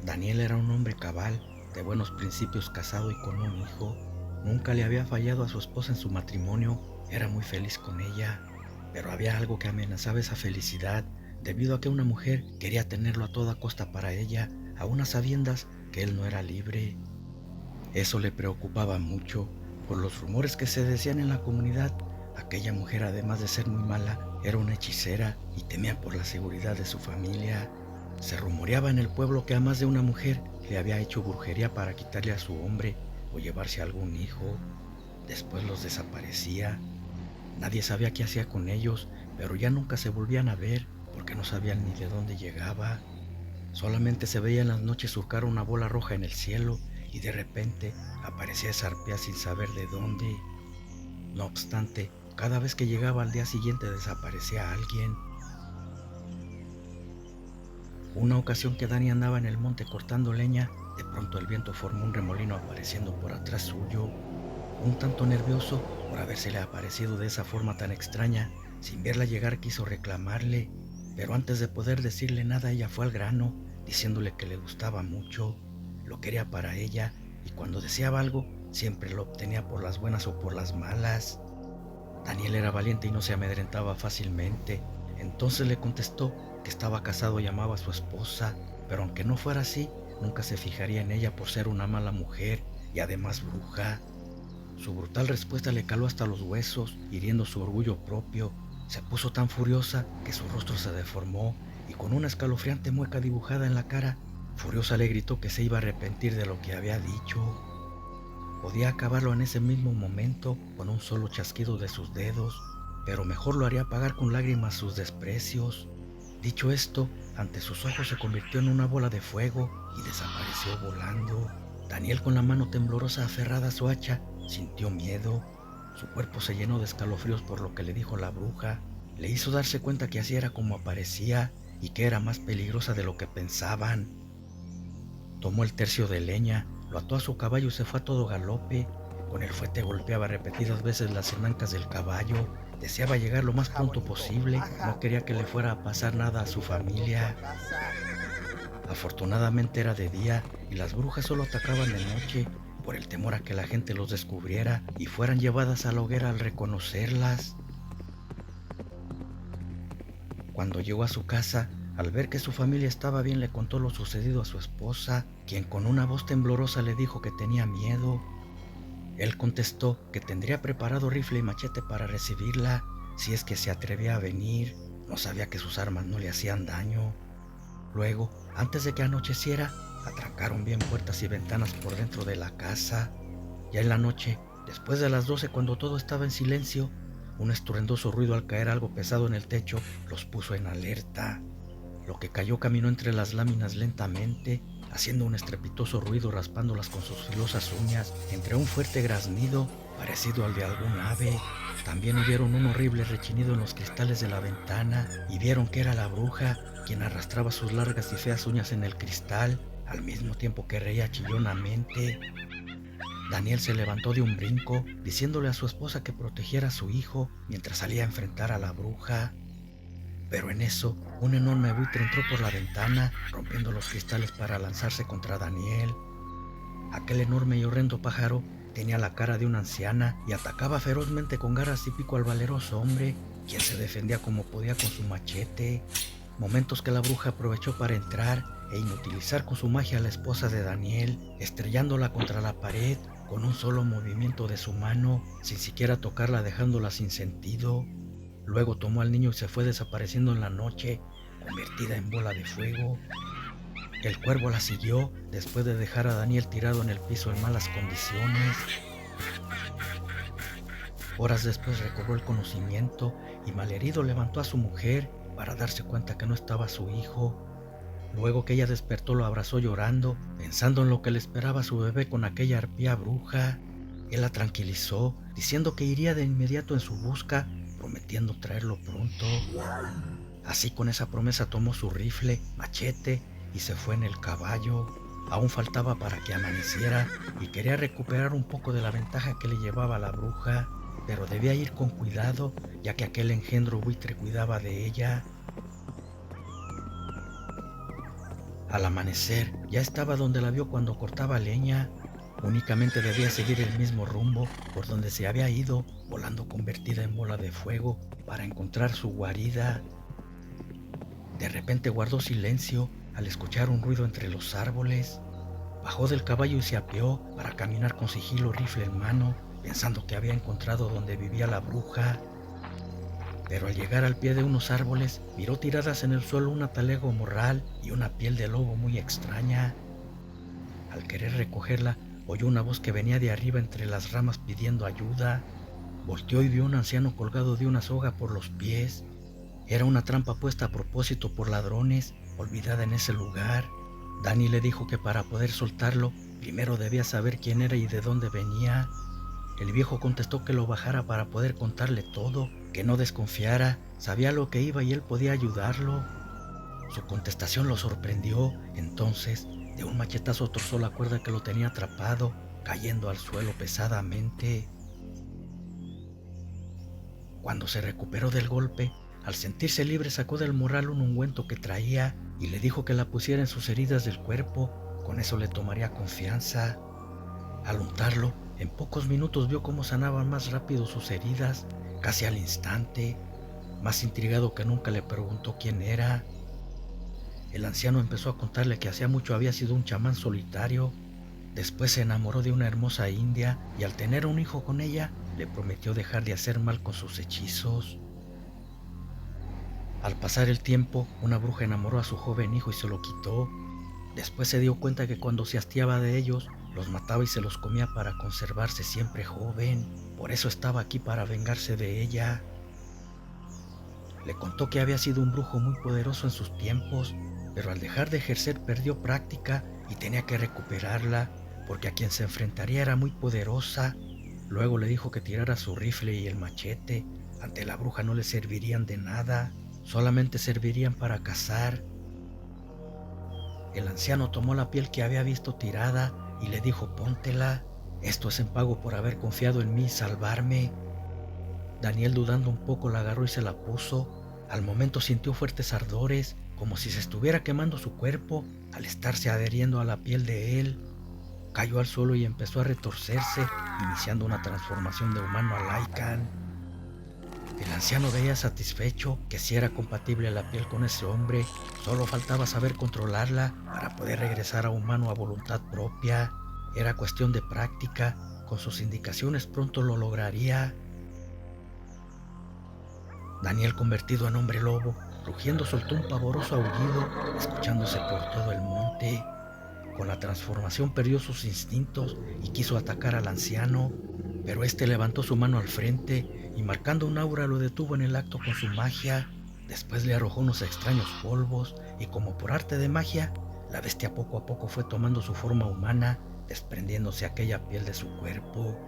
Daniel era un hombre cabal, de buenos principios, casado y con un hijo. Nunca le había fallado a su esposa en su matrimonio, era muy feliz con ella, pero había algo que amenazaba esa felicidad, debido a que una mujer quería tenerlo a toda costa para ella, aun a sabiendas que él no era libre. Eso le preocupaba mucho, por los rumores que se decían en la comunidad. Aquella mujer, además de ser muy mala, era una hechicera y temía por la seguridad de su familia. Se rumoreaba en el pueblo que a más de una mujer le había hecho brujería para quitarle a su hombre o llevarse a algún hijo. Después los desaparecía. Nadie sabía qué hacía con ellos, pero ya nunca se volvían a ver porque no sabían ni de dónde llegaba. Solamente se veía en las noches surcar una bola roja en el cielo y de repente aparecía esa arpía sin saber de dónde. No obstante, cada vez que llegaba al día siguiente desaparecía alguien. Una ocasión que Dani andaba en el monte cortando leña, de pronto el viento formó un remolino apareciendo por atrás suyo. Un tanto nervioso por habérsele aparecido de esa forma tan extraña, sin verla llegar quiso reclamarle, pero antes de poder decirle nada ella fue al grano, diciéndole que le gustaba mucho, lo quería para ella y cuando deseaba algo siempre lo obtenía por las buenas o por las malas. Daniel era valiente y no se amedrentaba fácilmente, entonces le contestó que estaba casado y amaba a su esposa, pero aunque no fuera así, nunca se fijaría en ella por ser una mala mujer y además bruja. Su brutal respuesta le caló hasta los huesos, hiriendo su orgullo propio. Se puso tan furiosa que su rostro se deformó y con una escalofriante mueca dibujada en la cara, furiosa le gritó que se iba a arrepentir de lo que había dicho. Podía acabarlo en ese mismo momento con un solo chasquido de sus dedos, pero mejor lo haría pagar con lágrimas sus desprecios. Dicho esto, ante sus ojos se convirtió en una bola de fuego y desapareció volando. Daniel, con la mano temblorosa aferrada a su hacha, sintió miedo. Su cuerpo se llenó de escalofríos por lo que le dijo la bruja. Le hizo darse cuenta que así era como aparecía y que era más peligrosa de lo que pensaban. Tomó el tercio de leña, lo ató a su caballo y se fue a todo galope. Con el fuete golpeaba repetidas veces las enancas del caballo. Deseaba llegar lo más pronto posible, no quería que le fuera a pasar nada a su familia. Afortunadamente era de día y las brujas solo atacaban de noche por el temor a que la gente los descubriera y fueran llevadas a la hoguera al reconocerlas. Cuando llegó a su casa, al ver que su familia estaba bien, le contó lo sucedido a su esposa, quien con una voz temblorosa le dijo que tenía miedo. Él contestó que tendría preparado rifle y machete para recibirla si es que se atrevía a venir. No sabía que sus armas no le hacían daño. Luego, antes de que anocheciera, atracaron bien puertas y ventanas por dentro de la casa. Ya en la noche, después de las 12, cuando todo estaba en silencio, un estruendoso ruido al caer algo pesado en el techo los puso en alerta. Lo que cayó caminó entre las láminas lentamente, haciendo un estrepitoso ruido, raspándolas con sus filosas uñas entre un fuerte graznido parecido al de algún ave. También oyeron un horrible rechinido en los cristales de la ventana y vieron que era la bruja quien arrastraba sus largas y feas uñas en el cristal, al mismo tiempo que reía chillonamente. Daniel se levantó de un brinco, diciéndole a su esposa que protegiera a su hijo mientras salía a enfrentar a la bruja. Pero en eso, un enorme buitre entró por la ventana, rompiendo los cristales para lanzarse contra Daniel. Aquel enorme y horrendo pájaro tenía la cara de una anciana y atacaba ferozmente con garras y pico al valeroso hombre, quien se defendía como podía con su machete. Momentos que la bruja aprovechó para entrar e inutilizar con su magia a la esposa de Daniel, estrellándola contra la pared con un solo movimiento de su mano, sin siquiera tocarla, dejándola sin sentido. Luego tomó al niño y se fue desapareciendo en la noche, convertida en bola de fuego. El cuervo la siguió después de dejar a Daniel tirado en el piso en malas condiciones. Horas después recobró el conocimiento y malherido levantó a su mujer para darse cuenta que no estaba su hijo. Luego que ella despertó lo abrazó llorando, pensando en lo que le esperaba a su bebé con aquella arpía bruja. Él la tranquilizó, diciendo que iría de inmediato en su busca, prometiendo traerlo pronto. Así, con esa promesa, tomó su rifle, machete y se fue en el caballo. Aún faltaba para que amaneciera y quería recuperar un poco de la ventaja que le llevaba la bruja, pero debía ir con cuidado, ya que aquel engendro buitre cuidaba de ella. Al amanecer, ya estaba donde la vio cuando cortaba leña. Únicamente debía seguir el mismo rumbo por donde se había ido, volando convertida en bola de fuego para encontrar su guarida. De repente guardó silencio al escuchar un ruido entre los árboles. Bajó del caballo y se apeó para caminar con sigilo, rifle en mano, pensando que había encontrado donde vivía la bruja. Pero al llegar al pie de unos árboles, miró tiradas en el suelo una talego morral y una piel de lobo muy extraña. Al querer recogerla, oyó una voz que venía de arriba entre las ramas pidiendo ayuda. Volteó y vio a un anciano colgado de una soga por los pies. Era una trampa puesta a propósito por ladrones, olvidada en ese lugar. Dani le dijo que para poder soltarlo, primero debía saber quién era y de dónde venía. El viejo contestó que lo bajara para poder contarle todo, que no desconfiara, sabía lo que iba y él podía ayudarlo. Su contestación lo sorprendió. Entonces, de un machetazo trozó la cuerda que lo tenía atrapado, cayendo al suelo pesadamente. Cuando se recuperó del golpe, al sentirse libre sacó del morral un ungüento que traía y le dijo que la pusiera en sus heridas del cuerpo, con eso le tomaría confianza. Al untarlo, en pocos minutos vio cómo sanaban más rápido sus heridas, casi al instante. Más intrigado que nunca le preguntó quién era. El anciano empezó a contarle que hacía mucho había sido un chamán solitario. Después se enamoró de una hermosa india y al tener un hijo con ella, le prometió dejar de hacer mal con sus hechizos. Al pasar el tiempo, una bruja enamoró a su joven hijo y se lo quitó. Después se dio cuenta que cuando se hastiaba de ellos, los mataba y se los comía para conservarse siempre joven. Por eso estaba aquí, para vengarse de ella. Le contó que había sido un brujo muy poderoso en sus tiempos, pero al dejar de ejercer perdió práctica y tenía que recuperarla, porque a quien se enfrentaría era muy poderosa. Luego le dijo que tirara su rifle y el machete. Ante la bruja no le servirían de nada, solamente servirían para cazar. El anciano tomó la piel que había visto tirada y le dijo: póntela, esto es en pago por haber confiado en mí y salvarme. Daniel, dudando un poco, la agarró y se la puso. Al momento sintió fuertes ardores, como si se estuviera quemando su cuerpo al estarse adheriendo a la piel de él. Cayó al suelo y empezó a retorcerse, iniciando una transformación de humano a Lycan. El anciano veía satisfecho que si era compatible la piel con ese hombre, solo faltaba saber controlarla para poder regresar a humano a voluntad propia. Era cuestión de práctica, con sus indicaciones pronto lo lograría. Daniel, convertido en hombre lobo, rugiendo soltó un pavoroso aullido, escuchándose por todo el monte. Con la transformación perdió sus instintos y quiso atacar al anciano, pero este levantó su mano al frente y marcando un aura lo detuvo en el acto con su magia. Después le arrojó unos extraños polvos y, como por arte de magia, la bestia poco a poco fue tomando su forma humana, desprendiéndose aquella piel de su cuerpo.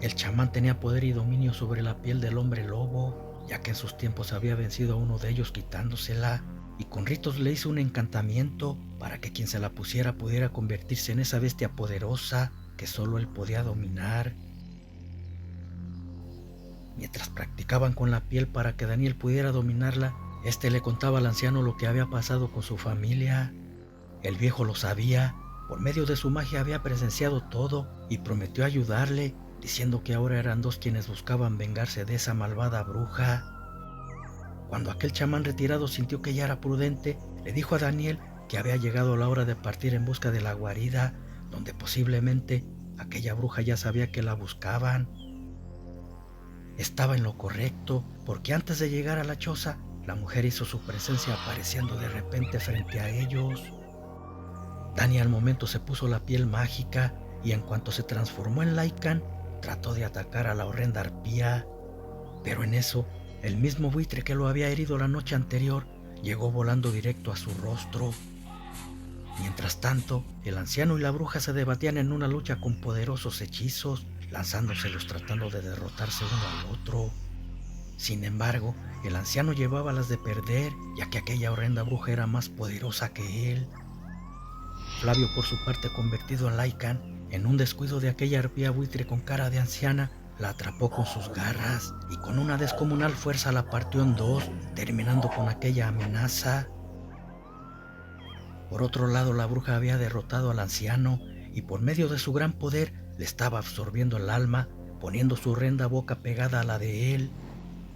El chamán tenía poder y dominio sobre la piel del hombre lobo, ya que en sus tiempos había vencido a uno de ellos quitándosela, y con ritos le hizo un encantamiento para que quien se la pusiera pudiera convertirse en esa bestia poderosa que solo él podía dominar. Mientras practicaban con la piel para que Daniel pudiera dominarla, este le contaba al anciano lo que había pasado con su familia. El viejo lo sabía, por medio de su magia había presenciado todo y prometió ayudarle, diciendo que ahora eran dos quienes buscaban vengarse de esa malvada bruja. Cuando aquel chamán retirado sintió que ya era prudente, le dijo a Daniel que había llegado la hora de partir en busca de la guarida, donde posiblemente aquella bruja ya sabía que la buscaban. Estaba en lo correcto, porque antes de llegar a la choza, la mujer hizo su presencia apareciendo de repente frente a ellos. Dani al momento se puso la piel mágica y en cuanto se transformó en Lycan, trató de atacar a la horrenda arpía, pero en eso, el mismo buitre que lo había herido la noche anterior llegó volando directo a su rostro. Mientras tanto, el anciano y la bruja se debatían en una lucha con poderosos hechizos, lanzándoselos tratando de derrotarse uno al otro. Sin embargo, el anciano llevaba las de perder, ya que aquella horrenda bruja era más poderosa que él. Flavio, por su parte, convertido en Lycan, en un descuido de aquella arpía buitre con cara de anciana, la atrapó con sus garras y con una descomunal fuerza la partió en dos, terminando con aquella amenaza. Por otro lado, la bruja había derrotado al anciano y por medio de su gran poder le estaba absorbiendo el alma, poniendo su horrenda boca pegada a la de él.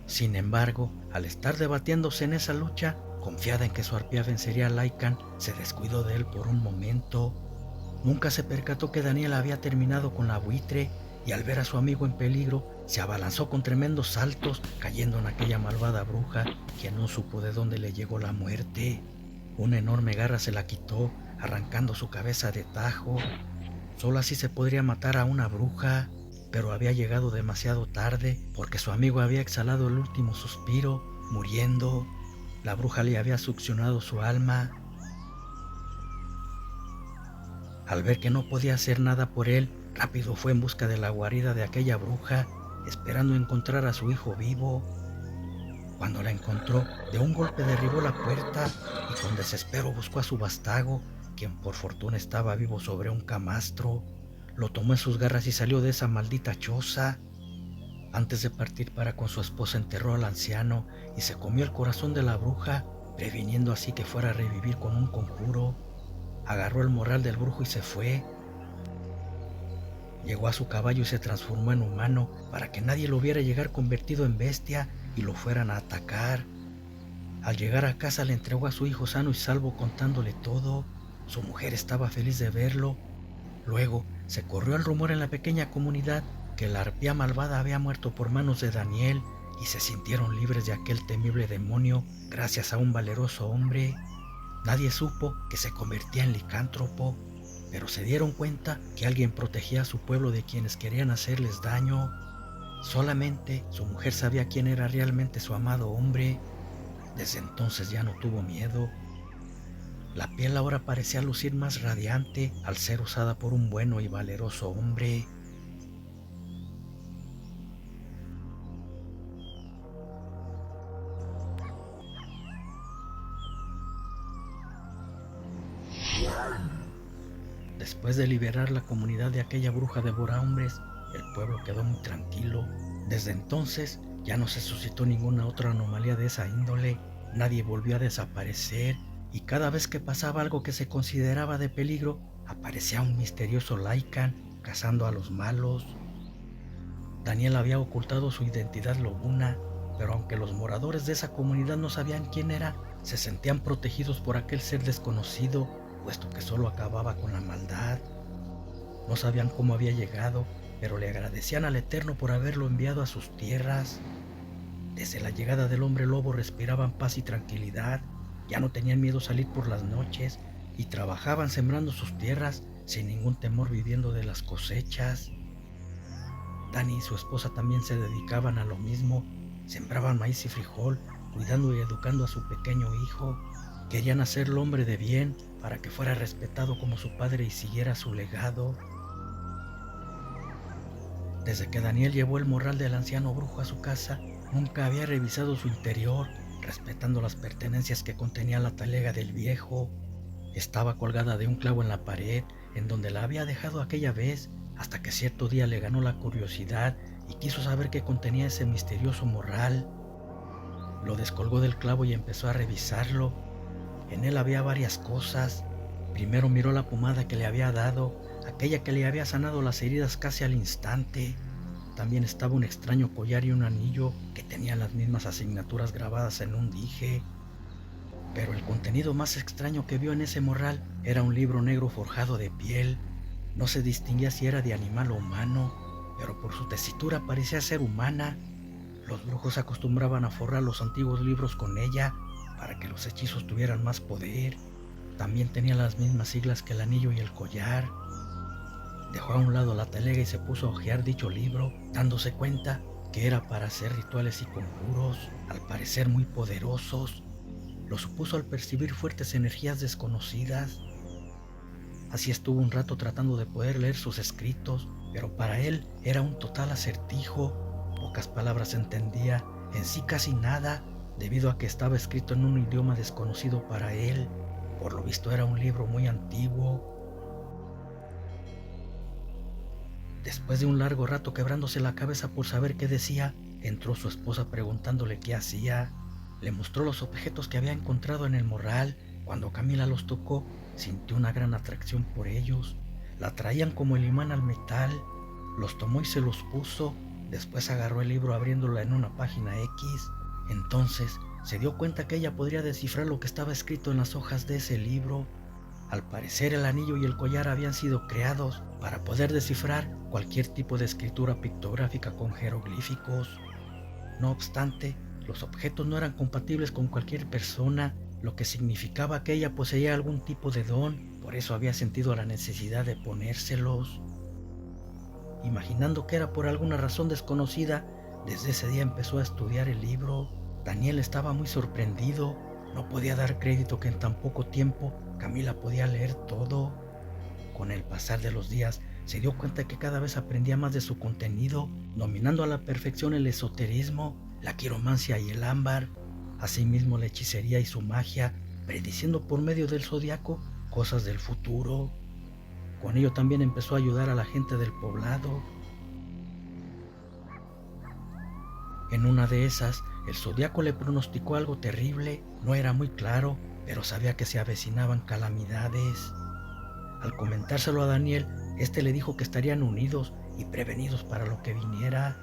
Sin embargo, al estar debatiéndose en esa lucha, confiada en que su arpía vencería a Lycan, se descuidó de él por un momento. Nunca se percató que Daniel había terminado con la buitre y al ver a su amigo en peligro, se abalanzó con tremendos saltos, cayendo en aquella malvada bruja, quien no supo de dónde le llegó la muerte. Una enorme garra se la quitó, arrancando su cabeza de tajo. Solo así se podría matar a una bruja, pero había llegado demasiado tarde porque su amigo había exhalado el último suspiro, muriendo. La bruja le había succionado su alma. Al ver que no podía hacer nada por él, rápido fue en busca de la guarida de aquella bruja, esperando encontrar a su hijo vivo. Cuando la encontró, de un golpe derribó la puerta y con desespero buscó a su vástago, quien por fortuna estaba vivo sobre un camastro. Lo tomó en sus garras y salió de esa maldita choza. Antes de partir para con su esposa, enterró al anciano y se comió el corazón de la bruja, previniendo así que fuera a revivir con un conjuro. Agarró el morral del brujo y se fue. Llegó a su caballo y se transformó en humano para que nadie lo viera llegar convertido en bestia y lo fueran a atacar. Al llegar a casa le entregó a su hijo sano y salvo contándole todo. Su mujer estaba feliz de verlo. Luego se corrió el rumor en la pequeña comunidad que la arpía malvada había muerto por manos de Daniel y se sintieron libres de aquel temible demonio gracias a un valeroso hombre. Nadie supo que se convertía en licántropo, pero se dieron cuenta que alguien protegía a su pueblo de quienes querían hacerles daño. Solamente su mujer sabía quién era realmente su amado hombre. Desde entonces ya no tuvo miedo. La piel ahora parecía lucir más radiante al ser usada por un bueno y valeroso hombre. Después de liberar la comunidad de aquella bruja devorahombres, el pueblo quedó muy tranquilo. Desde entonces ya no se suscitó ninguna otra anomalía de esa índole, nadie volvió a desaparecer y cada vez que pasaba algo que se consideraba de peligro, aparecía un misterioso Lycan cazando a los malos. Daniel había ocultado su identidad lobuna, pero aunque los moradores de esa comunidad no sabían quién era, se sentían protegidos por aquel ser desconocido, puesto que solo acababa con la maldad. No sabían cómo había llegado, pero le agradecían al Eterno por haberlo enviado a sus tierras. Desde la llegada del hombre lobo respiraban paz y tranquilidad, ya no tenían miedo a salir por las noches y trabajaban sembrando sus tierras sin ningún temor, viviendo de las cosechas. Dani y su esposa también se dedicaban a lo mismo, sembraban maíz y frijol, cuidando y educando a su pequeño hijo. Querían hacerlo hombre de bien para que fuera respetado como su padre y siguiera su legado. Desde que Daniel llevó el morral del anciano brujo a su casa, nunca había revisado su interior, respetando las pertenencias que contenía la talega del viejo. Estaba colgada de un clavo en la pared, en donde la había dejado aquella vez, hasta que cierto día le ganó la curiosidad y quiso saber qué contenía ese misterioso morral. Lo descolgó del clavo y empezó a revisarlo. En él había varias cosas. Primero miró la pomada que le había dado, aquella que le había sanado las heridas casi al instante. También estaba un extraño collar y un anillo que tenían las mismas asignaturas grabadas en un dije. Pero el contenido más extraño que vio en ese morral era un libro negro forjado de piel. No se distinguía si era de animal o humano, pero por su tesitura parecía ser humana. Los brujos acostumbraban a forrar los antiguos libros con ella para que los hechizos tuvieran más poder. También tenía las mismas siglas que el anillo y el collar. Dejó a un lado la talega y se puso a hojear dicho libro, dándose cuenta que era para hacer rituales y conjuros, al parecer muy poderosos. Lo supuso al percibir fuertes energías desconocidas. Así estuvo un rato tratando de poder leer sus escritos, pero para él era un total acertijo. Pocas palabras entendía, en sí casi nada, debido a que estaba escrito en un idioma desconocido para él. Por lo visto era un libro muy antiguo. Después de un largo rato quebrándose la cabeza por saber qué decía, entró su esposa preguntándole qué hacía. Le mostró los objetos que había encontrado en el morral Cuando Camila los tocó, sintió una gran atracción por ellos. La traían como el imán al metal. Los tomó y se los puso. Después agarró el libro abriéndolo en una página X. Entonces se dio cuenta que ella podría descifrar lo que estaba escrito en las hojas de ese libro. Al parecer el anillo y el collar habían sido creados para poder descifrar cualquier tipo de escritura pictográfica con jeroglíficos. No obstante, los objetos no eran compatibles con cualquier persona, lo que significaba que ella poseía algún tipo de don, por eso había sentido la necesidad de ponérselos. Imaginando que era por alguna razón desconocida, desde ese día empezó a estudiar el libro. Daniel estaba muy sorprendido, no podía dar crédito que en tan poco tiempo Camila podía leer todo. Con el pasar de los días, se dio cuenta que cada vez aprendía más de su contenido, dominando a la perfección el esoterismo, la quiromancia y el ámbar, asimismo la hechicería y su magia, prediciendo por medio del zodiaco cosas del futuro. Con ello también empezó a ayudar a la gente del poblado. En una de esas, el zodiaco le pronosticó algo terrible. No era muy claro, pero sabía que se avecinaban calamidades. Al comentárselo a Daniel, este le dijo que estarían unidos y prevenidos para lo que viniera.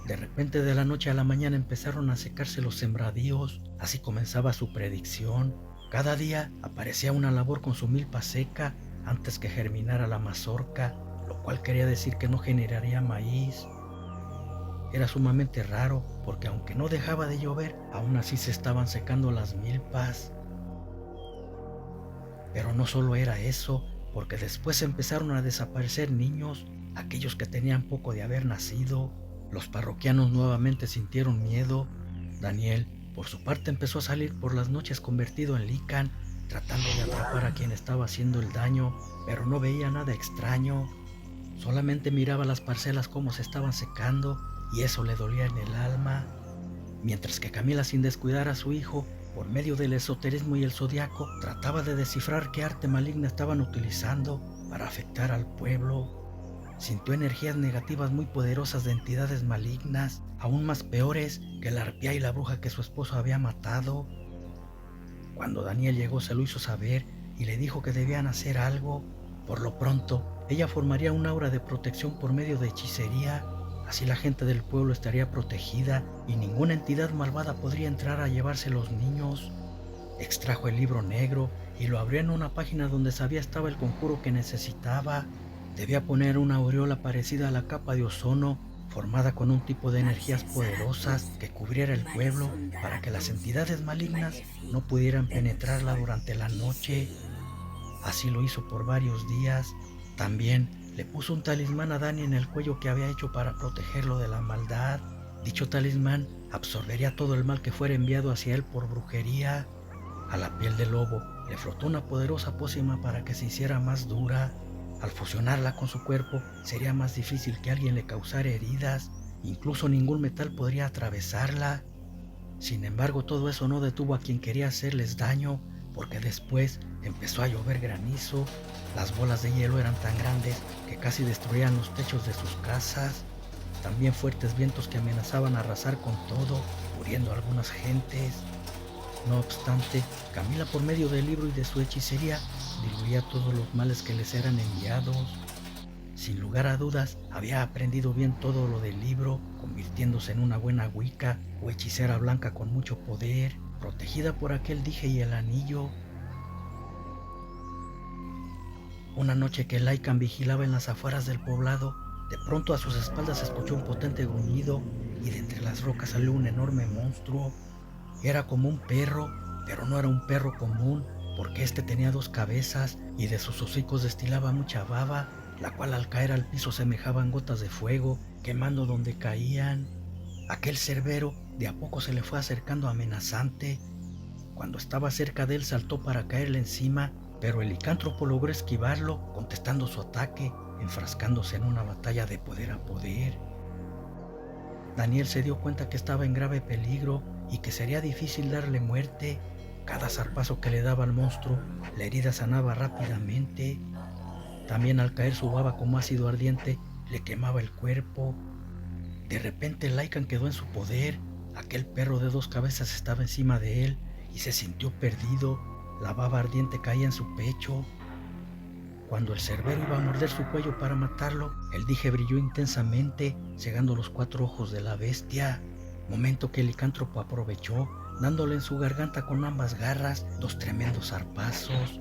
De repente, de la noche a la mañana empezaron a secarse los sembradíos. Así comenzaba su predicción. Cada día aparecía una labor con su milpa seca antes que germinara la mazorca, lo cual quería decir que no generaría maíz. Era sumamente raro porque aunque no dejaba de llover, aún así se estaban secando las milpas. Pero no solo era eso, porque después empezaron a desaparecer niños, aquellos que tenían poco de haber nacido. Los parroquianos nuevamente sintieron miedo. Daniel, por su parte, empezó a salir por las noches convertido en lícan, tratando de atrapar a quien estaba haciendo el daño, pero no veía nada extraño. Solamente miraba las parcelas como se estaban secando y eso le dolía en el alma. Mientras que Camila, sin descuidar a su hijo, por medio del esoterismo y el zodiaco, trataba de descifrar qué arte maligna estaban utilizando para afectar al pueblo. Sintió energías negativas muy poderosas de entidades malignas, aún más peores que la arpía y la bruja que su esposo había matado. Cuando Daniel llegó, se lo hizo saber y le dijo que debían hacer algo. Por lo pronto, ella formaría un aura de protección por medio de hechicería. Así la gente del pueblo estaría protegida y ninguna entidad malvada podría entrar a llevarse los niños. Extrajo el libro negro y lo abrió en una página donde sabía estaba el conjuro que necesitaba. Debía poner una aureola parecida a la capa de ozono, formada con un tipo de energías poderosas que cubriera el pueblo para que las entidades malignas no pudieran penetrarla durante la noche. Así lo hizo por varios días. También le puso un talismán a Dani en el cuello que había hecho para protegerlo de la maldad. Dicho talismán absorbería todo el mal que fuera enviado hacia él por brujería. A la piel del lobo le frotó una poderosa pócima para que se hiciera más dura. Al fusionarla con su cuerpo sería más difícil que alguien le causara heridas, incluso ningún metal podría atravesarla. Sin embargo, todo eso no detuvo a quien quería hacerles daño, porque después empezó a llover granizo. Las bolas de hielo eran tan grandes que casi destruían los techos de sus casas. También fuertes vientos que amenazaban arrasar con todo, muriendo algunas gentes. No obstante, Camila, por medio del libro y de su hechicería, diluía todos los males que les eran enviados. Sin lugar a dudas, había aprendido bien todo lo del libro, convirtiéndose en una buena wicca o hechicera blanca con mucho poder, protegida por aquel dije y el anillo. Una noche que Lycan vigilaba en las afueras del poblado, de pronto a sus espaldas escuchó un potente gruñido y de entre las rocas salió un enorme monstruo. Era como un perro, pero no era un perro común, porque este tenía 2 cabezas y de sus hocicos destilaba mucha baba, la cual al caer al piso semejaban gotas de fuego, quemando donde caían. Aquel cerbero de a poco se le fue acercando amenazante. Cuando estaba cerca de él saltó para caerle encima, pero el licántropo logró esquivarlo, contestando su ataque, enfrascándose en una batalla de poder a poder. Daniel se dio cuenta que estaba en grave peligro y que sería difícil darle muerte. Cada zarpazo que le daba al monstruo, la herida sanaba rápidamente. También al caer su baba como ácido ardiente, le quemaba el cuerpo. De repente Lycan quedó en su poder. Aquel perro de 2 cabezas estaba encima de él y se sintió perdido. La baba ardiente caía en su pecho. Cuando el cerbero iba a morder su cuello para matarlo, el dije brilló intensamente, cegando los 4 ojos de la bestia, momento que el licántropo aprovechó, dándole en su garganta con ambas garras 2 tremendos zarpazos.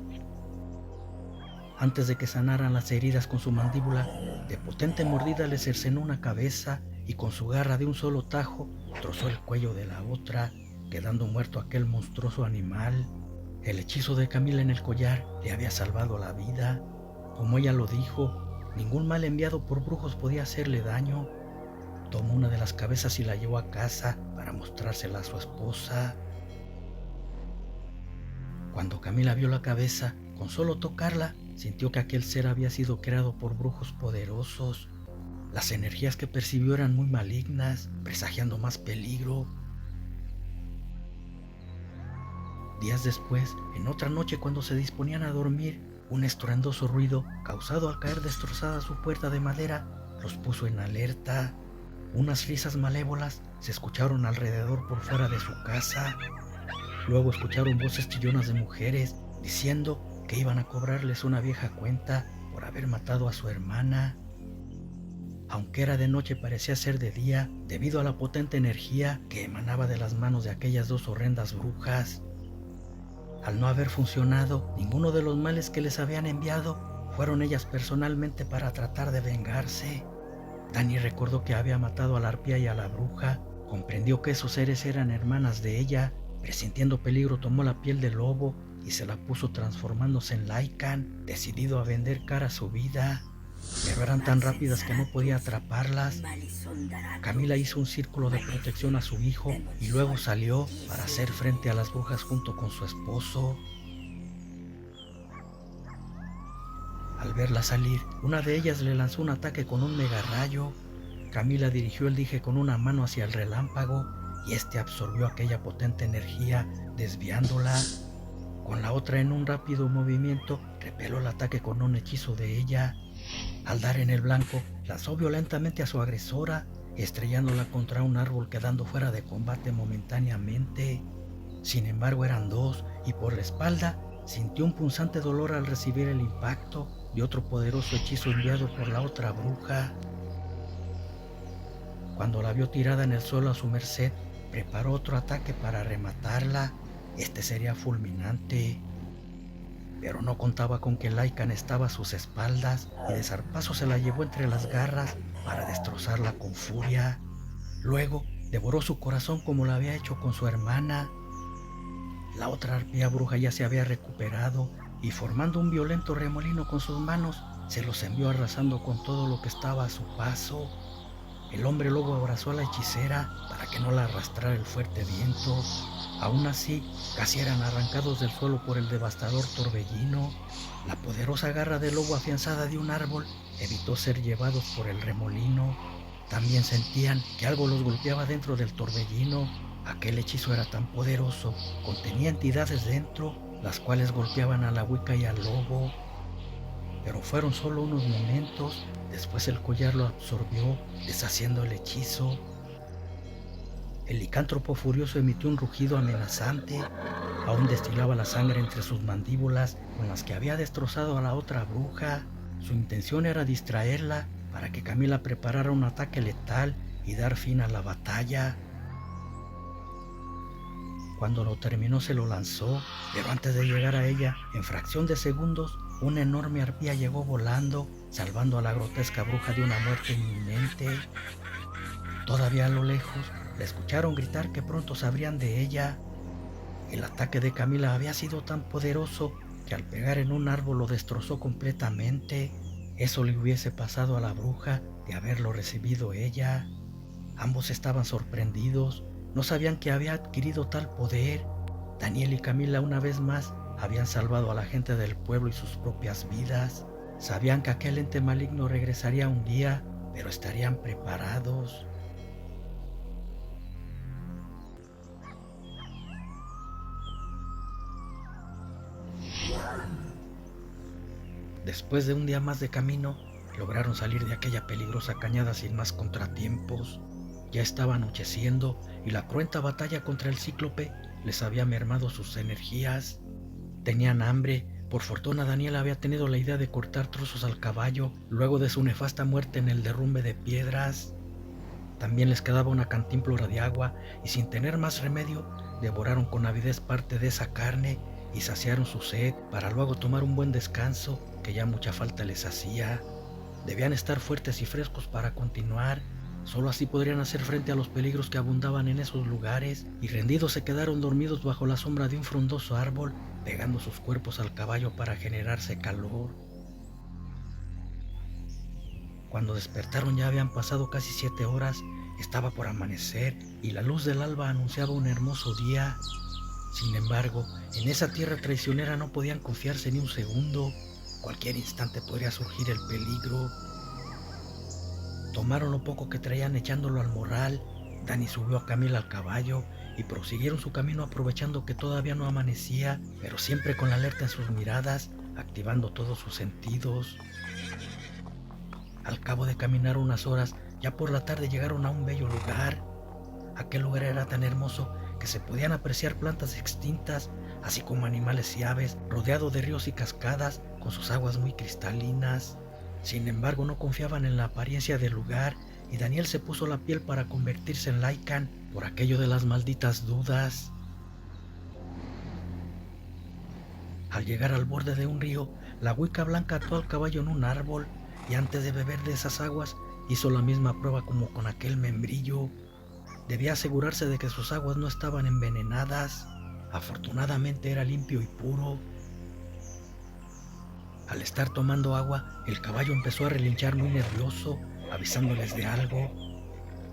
Antes de que sanaran las heridas con su mandíbula, de potente mordida le cercenó una cabeza y con su garra de un solo tajo trozó el cuello de la otra, quedando muerto aquel monstruoso animal. El hechizo de Camila en el collar le había salvado la vida. Como ella lo dijo, ningún mal enviado por brujos podía hacerle daño. Tomó una de las cabezas y la llevó a casa para mostrársela a su esposa. Cuando Camila vio la cabeza, con solo tocarla, sintió que aquel ser había sido creado por brujos poderosos. Las energías que percibió eran muy malignas, presagiando más peligro. Días después, en otra noche cuando se disponían a dormir, un estruendoso ruido, causado al caer destrozada su puerta de madera, los puso en alerta. Unas risas malévolas se escucharon alrededor por fuera de su casa. Luego escucharon voces chillonas de mujeres diciendo que iban a cobrarles una vieja cuenta por haber matado a su hermana. Aunque era de noche, parecía ser de día debido a la potente energía que emanaba de las manos de aquellas 2 horrendas brujas. Al no haber funcionado ninguno de los males que les habían enviado, fueron ellas personalmente para tratar de vengarse. Dani recordó que había matado a la arpía y a la bruja, comprendió que esos seres eran hermanas de ella. Presintiendo peligro, tomó la piel del lobo y se la puso transformándose en Lycan, decidido a vender cara a su vida. Pero eran tan rápidas que no podía atraparlas. Camila hizo un círculo de protección a su hijo y luego salió para hacer frente a las brujas junto con su esposo. Al verla salir, una de ellas le lanzó un ataque con un mega rayo. Camila dirigió el dije con una mano hacia el relámpago y este absorbió aquella potente energía, desviándola. Con la otra, en un rápido movimiento, repeló el ataque con un hechizo de ella. Al dar en el blanco, lanzó violentamente a su agresora, estrellándola contra un árbol, quedando fuera de combate momentáneamente. Sin embargo, eran 2 y por la espalda sintió un punzante dolor al recibir el impacto de otro poderoso hechizo enviado por la otra bruja. Cuando la vio tirada en el suelo a su merced, preparó otro ataque para rematarla. Este sería fulminante, pero no contaba con que Lycan estaba a sus espaldas y de zarpazo se la llevó entre las garras para destrozarla con furia. Luego devoró su corazón como lo había hecho con su hermana. La otra arpía bruja ya se había recuperado y, formando un violento remolino con sus manos, se los envió arrasando con todo lo que estaba a su paso. El hombre lobo abrazó a la hechicera para que no la arrastrara el fuerte viento. Aún así, casi eran arrancados del suelo por el devastador torbellino. La poderosa garra del lobo afianzada de un árbol evitó ser llevados por el remolino. También sentían que algo los golpeaba dentro del torbellino. Aquel hechizo era tan poderoso, contenía entidades dentro, las cuales golpeaban a la Wicca y al lobo. Pero fueron solo unos momentos, después el collar lo absorbió, deshaciendo el hechizo. El licántropo furioso emitió un rugido amenazante. Aún destilaba la sangre entre sus mandíbulas con las que había destrozado a la otra bruja. Su intención era distraerla para que Camila preparara un ataque letal y dar fin a la batalla. Cuando lo terminó se lo lanzó, pero antes de llegar a ella, en fracción de segundos, una enorme arpía llegó volando, salvando a la grotesca bruja de una muerte inminente. Todavía a lo lejos, la escucharon gritar que pronto sabrían de ella. El ataque de Camila había sido tan poderoso que al pegar en un árbol lo destrozó completamente. Eso le hubiese pasado a la bruja de haberlo recibido ella. Ambos estaban sorprendidos, no sabían que había adquirido tal poder. Daniel y Camila una vez más habían salvado a la gente del pueblo y sus propias vidas. Sabían que aquel ente maligno regresaría un día, pero estarían preparados. Después de un día más de camino, lograron salir de aquella peligrosa cañada sin más contratiempos. Ya estaba anocheciendo y la cruenta batalla contra el cíclope les había mermado sus energías. Tenían hambre. Por fortuna Daniel había tenido la idea de cortar trozos al caballo luego de su nefasta muerte en el derrumbe de piedras. También les quedaba una cantimplora de agua y sin tener más remedio, devoraron con avidez parte de esa carne y saciaron su sed para luego tomar un buen descanso que ya mucha falta les hacía. Debían estar fuertes y frescos para continuar. Solo así podrían hacer frente a los peligros que abundaban en esos lugares, y rendidos se quedaron dormidos bajo la sombra de un frondoso árbol, pegando sus cuerpos al caballo para generarse calor. Cuando despertaron ya habían pasado casi 7 horas, estaba por amanecer y la luz del alba anunciaba un hermoso día. Sin embargo, en esa tierra traicionera no podían confiarse ni un segundo. Cualquier instante podría surgir el peligro. Tomaron lo poco que traían echándolo al morral. Dani subió a Camila al caballo y prosiguieron su camino aprovechando que todavía no amanecía, pero siempre con la alerta en sus miradas, activando todos sus sentidos. Al cabo de caminar unas horas, ya por la tarde llegaron a un bello lugar. Aquel lugar era tan hermoso que se podían apreciar plantas extintas, así como animales y aves, rodeado de ríos y cascadas, con sus aguas muy cristalinas. Sin embargo, no confiaban en la apariencia del lugar, y Daniel se puso la piel para convertirse en Lycan por aquello de las malditas dudas. Al llegar al borde de un río, la Wicca blanca ató al caballo en un árbol, y antes de beber de esas aguas, hizo la misma prueba como con aquel membrillo. Debía asegurarse de que sus aguas no estaban envenenadas. Afortunadamente era limpio y puro. Al estar tomando agua, el caballo empezó a relinchar muy nervioso, avisándoles de algo.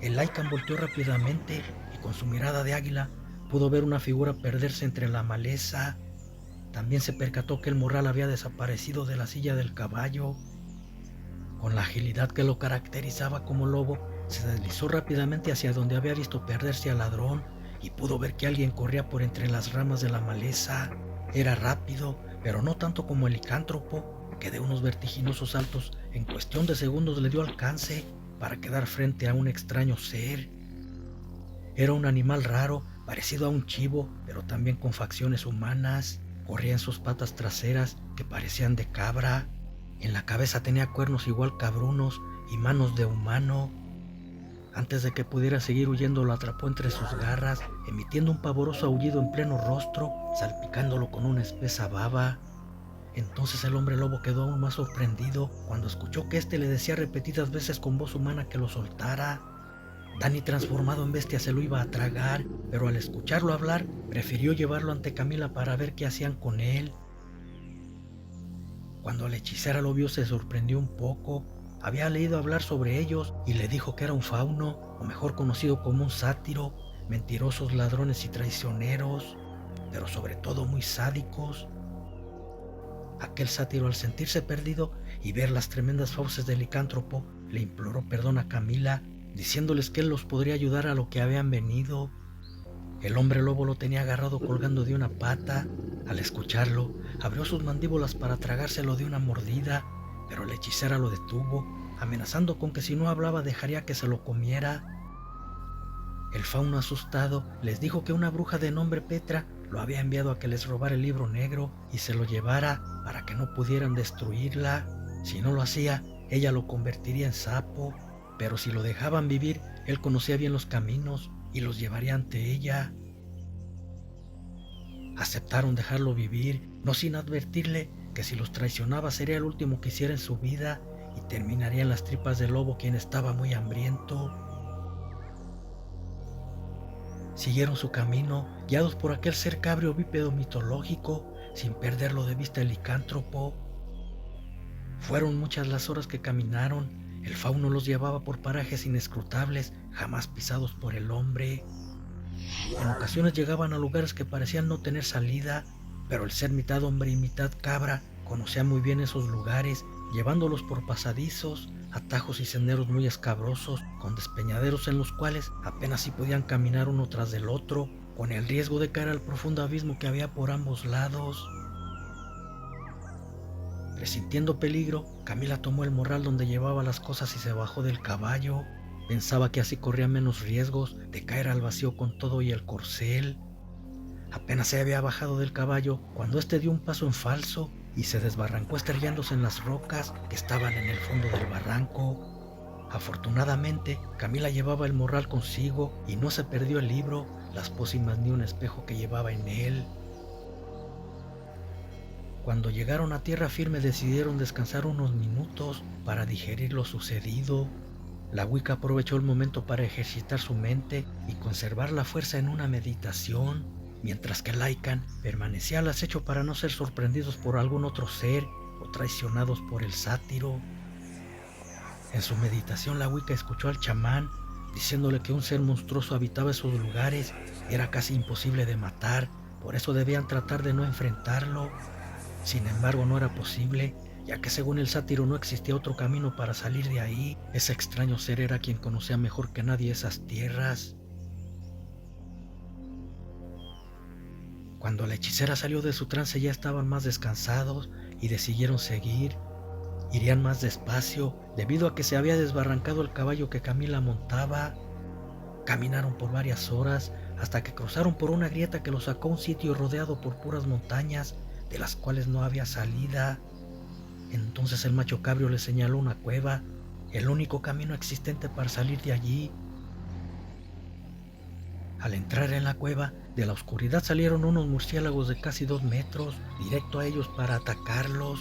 El Lycan volteó rápidamente y con su mirada de águila pudo ver una figura perderse entre la maleza. También se percató que el morral había desaparecido de la silla del caballo. Con la agilidad que lo caracterizaba como lobo, se deslizó rápidamente hacia donde había visto perderse al ladrón y pudo ver que alguien corría por entre las ramas de la maleza. Era rápido, pero no tanto como el licántropo, que de unos vertiginosos saltos en cuestión de segundos le dio alcance para quedar frente a un extraño ser. Era un animal raro, parecido a un chivo, pero también con facciones humanas. Corría en sus patas traseras, que parecían de cabra. En la cabeza tenía cuernos igual cabrunos y manos de humano. Antes de que pudiera seguir huyendo, lo atrapó entre sus garras, emitiendo un pavoroso aullido en pleno rostro, salpicándolo con una espesa baba. Entonces el hombre lobo quedó aún más sorprendido cuando escuchó que éste le decía repetidas veces con voz humana que lo soltara. Dani, transformado en bestia, se lo iba a tragar, pero al escucharlo hablar, prefirió llevarlo ante Camila para ver qué hacían con él. Cuando la hechicera lo vio, se sorprendió un poco. Había leído hablar sobre ellos y le dijo que era un fauno, o mejor conocido como un sátiro, mentirosos, ladrones y traicioneros, pero sobre todo muy sádicos. Aquel sátiro, al sentirse perdido y ver las tremendas fauces del licántropo, le imploró perdón a Camila, diciéndoles que él los podría ayudar a lo que habían venido. El hombre lobo lo tenía agarrado colgando de una pata. Al escucharlo, abrió sus mandíbulas para tragárselo de una mordida, pero la hechicera lo detuvo, amenazando con que si no hablaba dejaría que se lo comiera. El fauno, asustado, les dijo que una bruja de nombre Petra lo había enviado a que les robara el libro negro y se lo llevara para que no pudieran destruirla. Si no lo hacía, ella lo convertiría en sapo, pero si lo dejaban vivir, él conocía bien los caminos y los llevaría ante ella. Aceptaron dejarlo vivir, no sin advertirle que si los traicionaba sería el último que hiciera en su vida y terminaría en las tripas del lobo, quien estaba muy hambriento. Siguieron su camino, guiados por aquel ser cabrio bípedo mitológico, sin perderlo de vista el licántropo. Fueron muchas las horas que caminaron. El fauno los llevaba por parajes inescrutables, jamás pisados por el hombre. En ocasiones llegaban a lugares que parecían no tener salida, pero el ser mitad hombre y mitad cabra conocía muy bien esos lugares, llevándolos por pasadizos, atajos y senderos muy escabrosos, con despeñaderos en los cuales apenas si podían caminar uno tras del otro, con el riesgo de caer al profundo abismo que había por ambos lados. Presintiendo peligro, Camila tomó el morral donde llevaba las cosas y se bajó del caballo. Pensaba que así corría menos riesgos de caer al vacío con todo y el corcel. Apenas se había bajado del caballo cuando éste dio un paso en falso y se desbarrancó estrellándose en las rocas que estaban en el fondo del barranco. Afortunadamente, Camila llevaba el morral consigo y no se perdió el libro, las pócimas ni un espejo que llevaba en él. Cuando llegaron a tierra firme decidieron descansar unos minutos para digerir lo sucedido. La Wicca aprovechó el momento para ejercitar su mente y conservar la fuerza en una meditación, mientras que Lycan permanecía al acecho para no ser sorprendidos por algún otro ser o traicionados por el sátiro. En su meditación la Wicca escuchó al chamán diciéndole que un ser monstruoso habitaba esos lugares y era casi imposible de matar, por eso debían tratar de no enfrentarlo. Sin embargo, no era posible, ya que según el sátiro no existía otro camino para salir de ahí. Ese extraño ser era quien conocía mejor que nadie esas tierras. Cuando la hechicera salió de su trance ya estaban más descansados y decidieron seguir. Irían más despacio debido a que se había desbarrancado el caballo que Camila montaba. Caminaron por varias horas hasta que cruzaron por una grieta que los sacó a un sitio rodeado por puras montañas de las cuales no había salida. Entonces el macho cabrio le señaló una cueva, el único camino existente para salir de allí. Al entrar en la cueva, de la oscuridad salieron unos murciélagos de casi 2 metros, directo a ellos para atacarlos.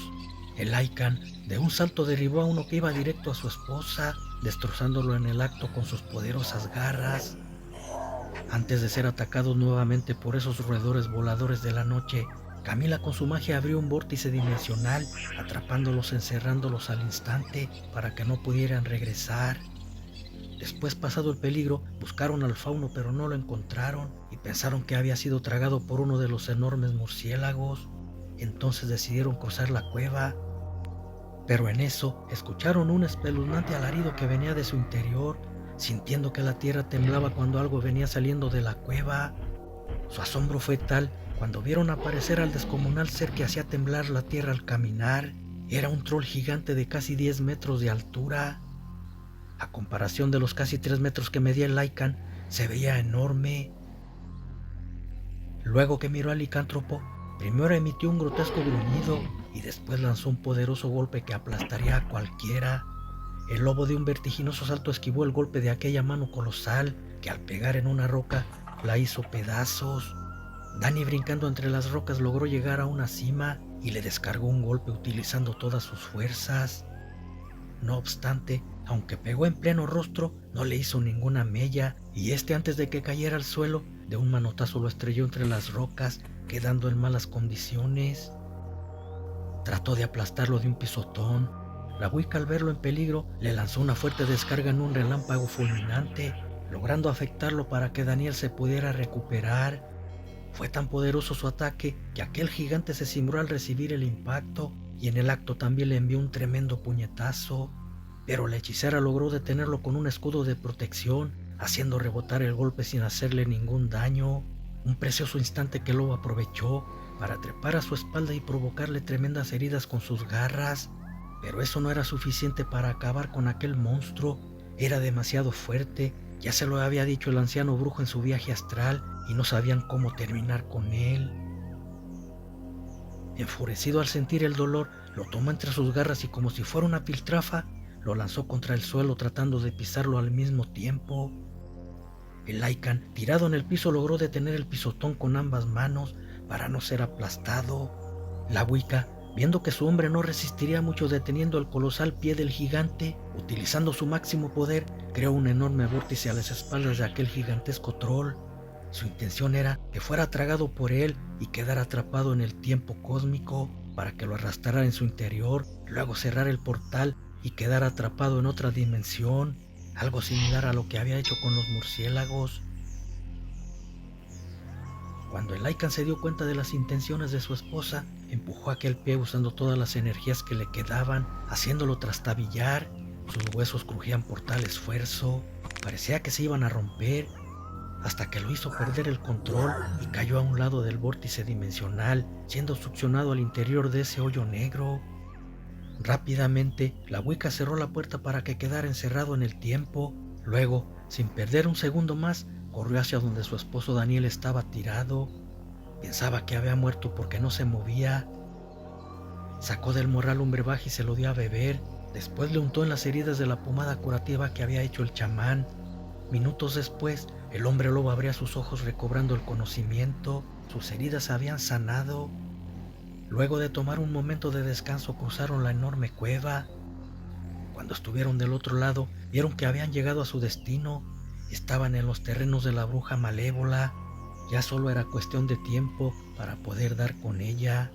El Lycan de un salto derribó a uno que iba directo a su esposa, destrozándolo en el acto con sus poderosas garras. Antes de ser atacados nuevamente por esos roedores voladores de la noche, Camila con su magia abrió un vórtice dimensional, atrapándolos, encerrándolos al instante para que no pudieran regresar. Después, pasado el peligro, buscaron al fauno pero no lo encontraron y pensaron que había sido tragado por uno de los enormes murciélagos. Entonces decidieron cruzar la cueva, pero en eso escucharon un espeluznante alarido que venía de su interior, sintiendo que la tierra temblaba cuando algo venía saliendo de la cueva. Su asombro fue tal cuando vieron aparecer al descomunal ser que hacía temblar la tierra al caminar. Era un troll gigante de casi 10 metros de altura. A comparación de los casi 3 metros que medía el Lycan, se veía enorme. Luego que miró al licántropo, primero emitió un grotesco gruñido y después lanzó un poderoso golpe que aplastaría a cualquiera. El lobo de un vertiginoso salto esquivó el golpe de aquella mano colosal que al pegar en una roca la hizo pedazos. Danny, brincando entre las rocas, logró llegar a una cima y le descargó un golpe utilizando todas sus fuerzas. No obstante, aunque pegó en pleno rostro, no le hizo ninguna mella y antes de que cayera al suelo, de un manotazo lo estrelló entre las rocas, quedando en malas condiciones. Trató de aplastarlo de un pisotón. La Wicca, al verlo en peligro, le lanzó una fuerte descarga en un relámpago fulminante, logrando afectarlo para que Daniel se pudiera recuperar. Fue tan poderoso su ataque que aquel gigante se cimbró al recibir el impacto y en el acto también le envió un tremendo puñetazo, pero la hechicera logró detenerlo con un escudo de protección, haciendo rebotar el golpe sin hacerle ningún daño. Un precioso instante que el lobo aprovechó para trepar a su espalda y provocarle tremendas heridas con sus garras, pero eso no era suficiente para acabar con aquel monstruo. Era demasiado fuerte, ya se lo había dicho el anciano brujo en su viaje astral y no sabían cómo terminar con él. Enfurecido al sentir el dolor, lo tomó entre sus garras y como si fuera una piltrafa, lo lanzó contra el suelo tratando de pisarlo al mismo tiempo. El Lycan, tirado en el piso, logró detener el pisotón con ambas manos para no ser aplastado. La Wicca, viendo que su hombre no resistiría mucho deteniendo el colosal pie del gigante, utilizando su máximo poder, creó un enorme vórtice a las espaldas de aquel gigantesco troll. Su intención era que fuera tragado por él y quedara atrapado en el tiempo cósmico para que lo arrastrara en su interior, luego cerrar el portal y quedar atrapado en otra dimensión, algo similar a lo que había hecho con los murciélagos. Cuando el Lycan se dio cuenta de las intenciones de su esposa, empujó aquel pie usando todas las energías que le quedaban, haciéndolo trastabillar. Sus huesos crujían por tal esfuerzo, parecía que se iban a romper, hasta que lo hizo perder el control y cayó a un lado del vórtice dimensional, siendo succionado al interior de ese hoyo negro. Rápidamente, la Wicca cerró la puerta para que quedara encerrado en el tiempo. Luego, sin perder un segundo más, corrió hacia donde su esposo Daniel estaba tirado. Pensaba que había muerto porque no se movía. Sacó del morral un brebaje y se lo dio a beber. Después le untó en las heridas de la pomada curativa que había hecho el chamán. Minutos después, el hombre lobo abría sus ojos recobrando el conocimiento. Sus heridas habían sanado. Luego de tomar un momento de descanso, cruzaron la enorme cueva. Cuando estuvieron del otro lado, vieron que habían llegado a su destino. Estaban en los terrenos de la bruja malévola. Ya solo era cuestión de tiempo para poder dar con ella.